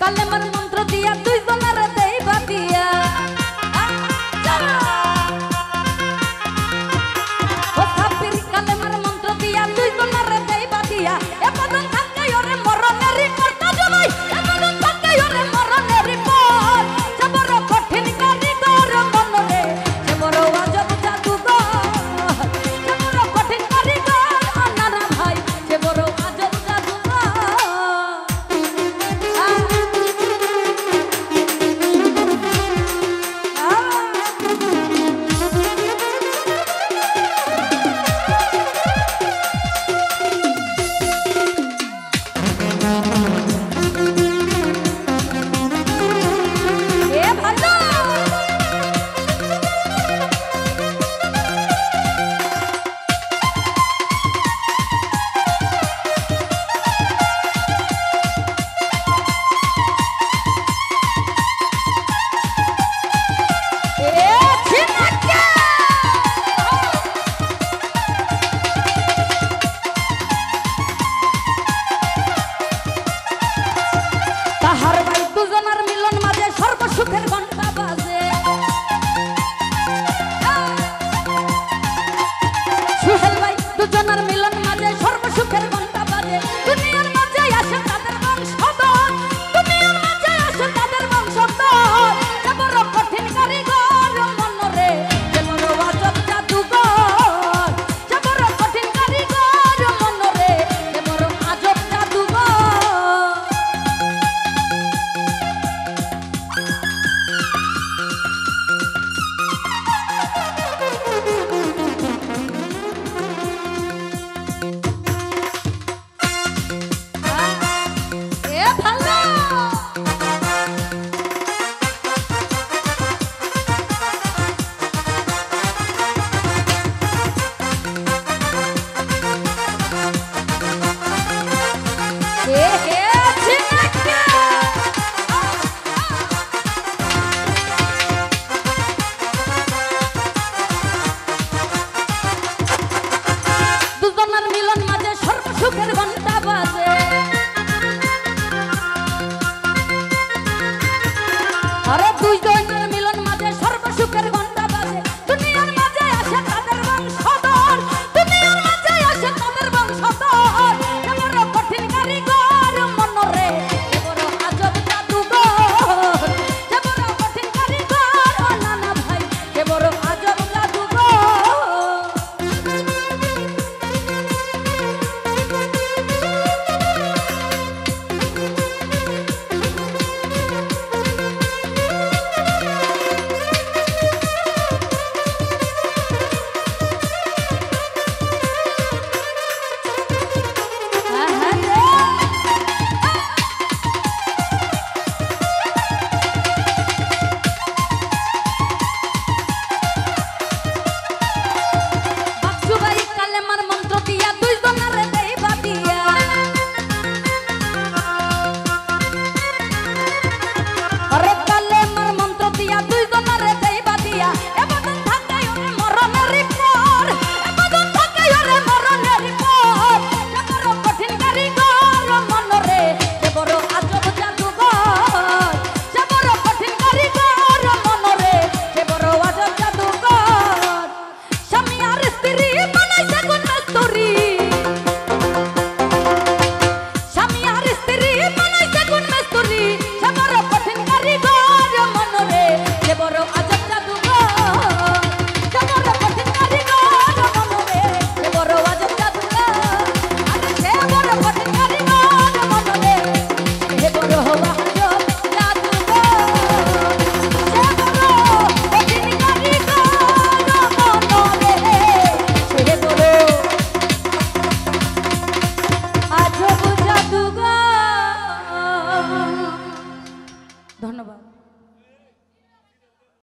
কালেমার মন্ত্র দিয়া দুই জনের দেই বাতিয়া ও সাবির কালেমার মন্ত্র দিয়া দুই জনের দেই বাতিয়া এপদন থাকে ওরে মরণের কর্তা জমাই এপদন থাকে ওরে মরণের পর যে বড় কঠিন কারিগর মনরে যে বড় আজব জাদুঘর যে বড় কঠিন কারিগর আনারা ভাই যে বড় আজব জাদুঘর সুখের ঘন্টা বাজে সুহেল ভাই দুজনের মিলন মাঝে সর্বসুখের ঘন্টা বাজে দুনিয়ার মাঝে আসে তাদের বংশধর দুনিয়ার মাঝে আসে তাদের বংশধর যে বড় কঠিন কারিগর মনরে যে বড় আজব জাদুঘর যে বড় কঠিন কারিগর মনরে যে বড় আজব জাদুঘর সুখের ঘন্টা বাজে আরে দুই জনের মিলন মাঝে সর্বসুখের ঘন্টা